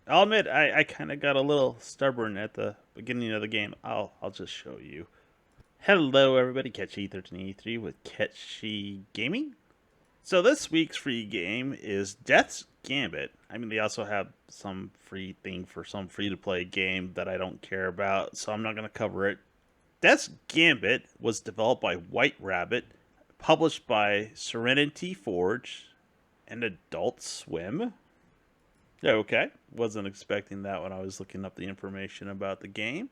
I'll admit I kind of got a little stubborn at the beginning of the game. I'll just show you. Hello everybody, Catchy1383 with Catchy Gaming. So this week's free game is Death's Gambit. I mean, they also have some free thing for some free-to-play game that I don't care about, so I'm not going to cover it. Death's Gambit was developed by White Rabbit, published by Serenity Forge and Adult Swim. Okay, wasn't expecting that when I was looking up the information about the game.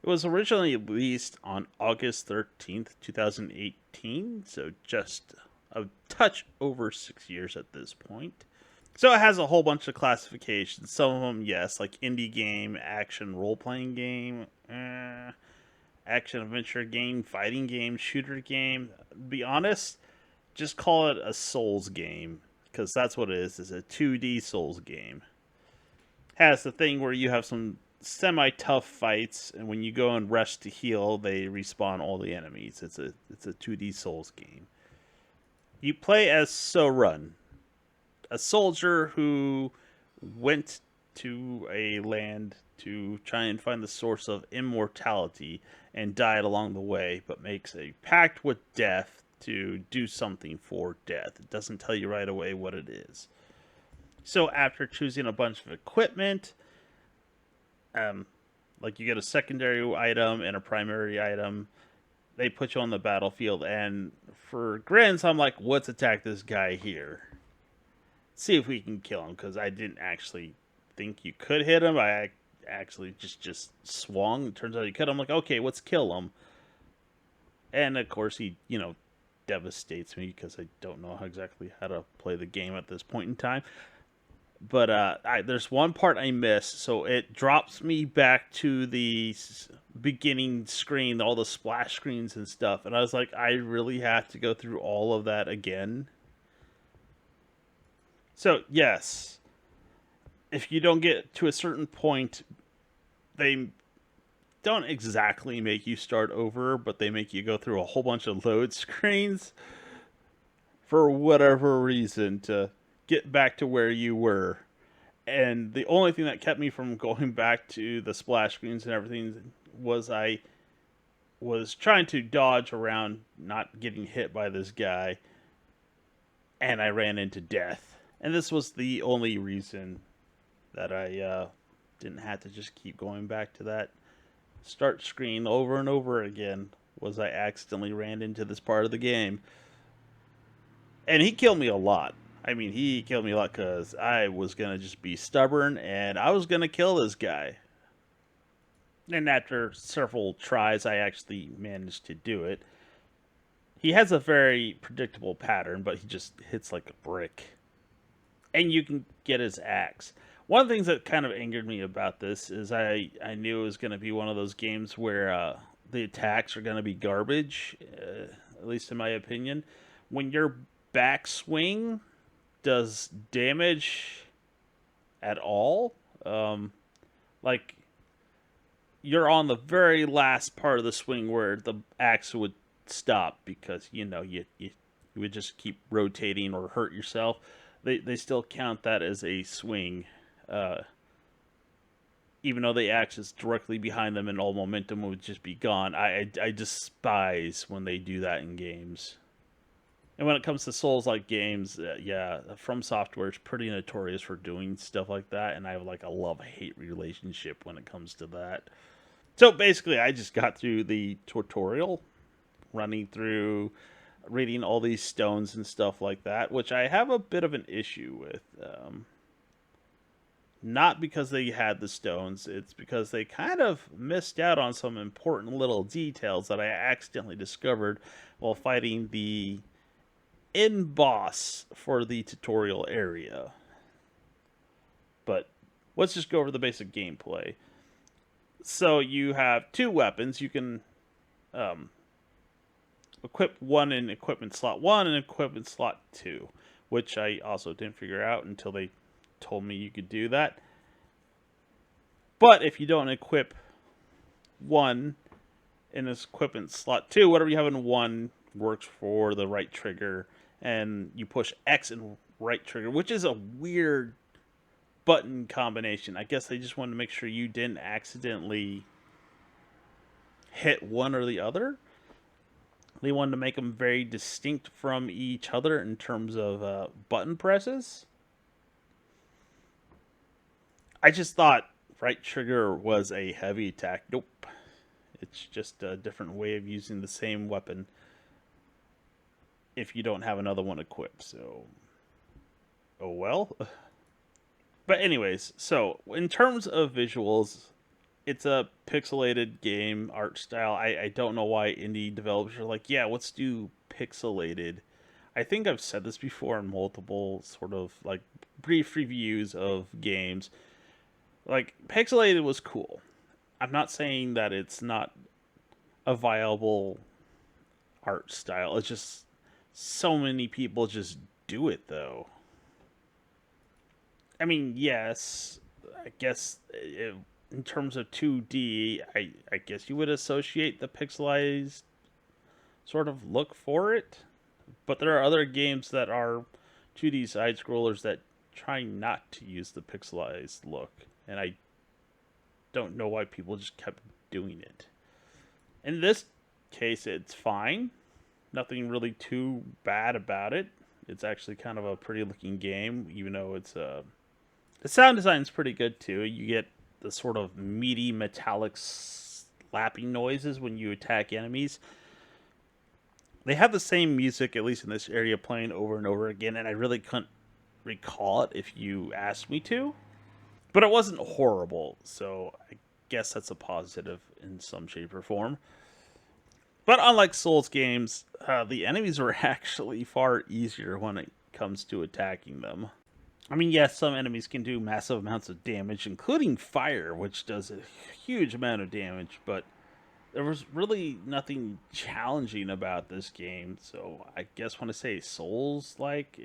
It was originally released on August 13th, 2018, so just a touch over 6 years at this point. So it has a whole bunch of classifications. Some of them, yes, like indie game, action role-playing game, action adventure game, fighting game, shooter game. To be honest, just call it a Souls game, because that's what it is. It's a 2D Souls game. Has the thing where you have some semi-tough fights, and when you go and rest to heal, they respawn all the enemies. It's a 2D Souls game. You play as Sorun, a soldier who went to a land to try and find the source of immortality and died along the way, but makes a pact with death to do something for death. It doesn't tell you right away what it is. So after choosing a bunch of equipment, like you get a secondary item and a primary item, they put you on the battlefield, and for grins, I'm like, let's attack this guy here. See if we can kill him, because I didn't actually think you could hit him. I actually just swung. It turns out you could. I'm like, okay, let's kill him. And of course, he, devastates me because I don't know exactly how to play the game at this point in time. But there's one part I missed, so it drops me back to the beginning screen, all the splash screens and stuff, and I was like, I really have to go through all of that again. So yes, if you don't get to a certain point, they don't exactly make you start over, but they make you go through a whole bunch of load screens for whatever reason to get back to where you were. And the only thing that kept me from going back to the splash screens and everything was I was trying to dodge around not getting hit by this guy, and I ran into death. And this was the only reason that I didn't have to just keep going back to that start screen over and over again, was I accidentally ran into this part of the game. And he killed me a lot. I mean, he killed me a lot because I was going to just be stubborn and I was going to kill this guy. And after several tries, I actually managed to do it. He has a very predictable pattern, but he just hits like a brick. And you can get his axe. One of the things that kind of angered me about this is I knew it was going to be one of those games where the attacks are going to be garbage, at least in my opinion. When your backswing does damage at all, like you're on the very last part of the swing where the axe would stop because you would just keep rotating or hurt yourself. They still count that as a swing, even though the axe is directly behind them and all momentum would just be gone. I despise when they do that in games. And when it comes to Souls-like games, From Software is pretty notorious for doing stuff like that, and I have like a love-hate relationship when it comes to that. So basically, I just got through the tutorial, running through, reading all these stones and stuff like that, which I have a bit of an issue with. Not because they had the stones, it's because they kind of missed out on some important little details that I accidentally discovered while fighting the end boss for the tutorial area. But let's just go over the basic gameplay. So you have two weapons. You can equip one in equipment slot 1 and equipment slot 2, which I also didn't figure out until they told me you could do that. But if you don't equip one in this equipment slot 2, whatever you have in 1 works for the right trigger, and you push X and right trigger, which is a weird button combination. I guess they just wanted to make sure you didn't accidentally hit one or the other. They wanted to make them very distinct from each other in terms of button presses. I just thought right trigger was a heavy attack. Nope. It's just a different way of using the same weapon if you don't have another one equipped. So, oh well. But anyways, so in terms of visuals, it's a pixelated game art style. I don't know why indie developers are like, yeah, let's do pixelated. I think I've said this before in multiple sort of like brief reviews of games. Like pixelated was cool. I'm not saying that it's not a viable art style. It's just so many people just do it though. I mean, yes, I guess in terms of 2D, I guess you would associate the pixelized sort of look for it. But there are other games that are 2D side scrollers that try not to use the pixelized look. And I don't know why people just kept doing it. In this case, it's fine. Nothing really too bad about it. It's actually kind of a pretty looking game, even though it's the sound design's pretty good too. You get the sort of meaty metallic slapping noises when you attack enemies. They have the same music, at least in this area, playing over and over again, and I really couldn't recall it if you asked me to. But it wasn't horrible, so I guess that's a positive in some shape or form. But unlike Souls games, the enemies are actually far easier when it comes to attacking them. I mean, yes, some enemies can do massive amounts of damage, including fire, which does a huge amount of damage, but there was really nothing challenging about this game. So I guess when I say Souls like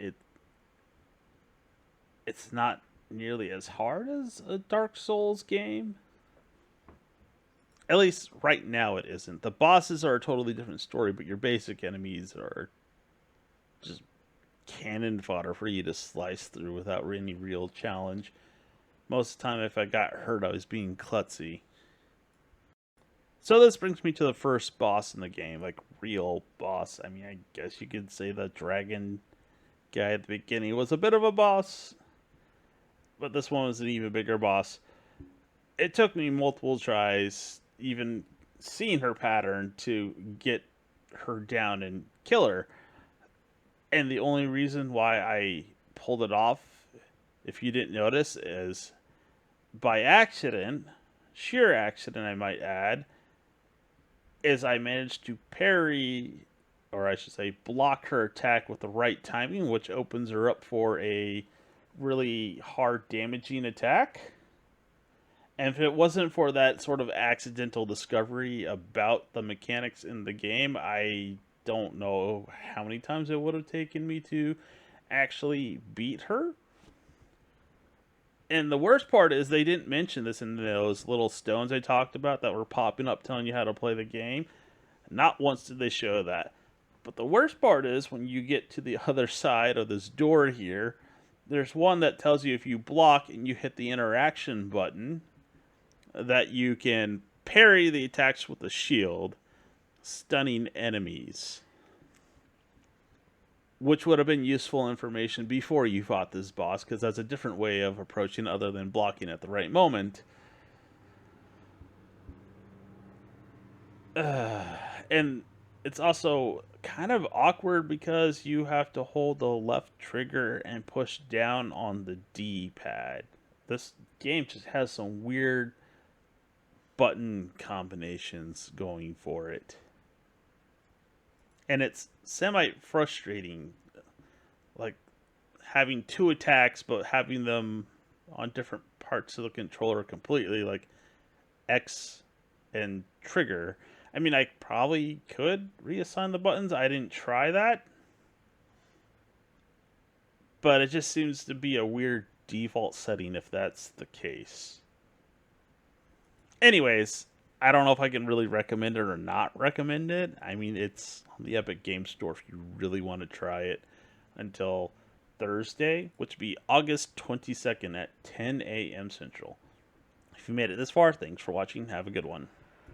it's not nearly as hard as a Dark Souls game. At least right now it isn't. The bosses are a totally different story, but your basic enemies are just cannon fodder for you to slice through without any real challenge. Most of the time, if I got hurt, I was being klutzy. So this brings me to the first boss in the game, like real boss. I mean, I guess you could say the dragon guy at the beginning was a bit of a boss, but this one was an even bigger boss. It took me multiple tries, even seeing her pattern, to get her down and kill her. And the only reason why I pulled it off, if you didn't notice, is by accident, sheer accident, I might add, is I managed to parry, or I should say, block her attack with the right timing, which opens her up for a really hard damaging attack. And if it wasn't for that sort of accidental discovery about the mechanics in the game, I don't know how many times it would have taken me to actually beat her. And the worst part is they didn't mention this in those little stones I talked about that were popping up telling you how to play the game. Not once did they show that. But the worst part is when you get to the other side of this door here, there's one that tells you if you block and you hit the interaction button, that you can parry the attacks with the shield, stunning enemies. Which would have been useful information before you fought this boss, because that's a different way of approaching other than blocking at the right moment. And it's also kind of awkward because you have to hold the left trigger and push down on the D-pad. This game just has some weird button combinations going for it. And it's semi frustrating, like having two attacks but having them on different parts of the controller completely, like X and trigger. I mean, I probably could reassign the buttons. I didn't try that, but it just seems to be a weird default setting if that's the case. Anyways, I don't know if I can really recommend it or not recommend it. I mean, it's on the Epic Game Store if you really want to try it until Thursday, which would be August 22nd at 10 a.m. Central. If you made it this far, thanks for watching. Have a good one.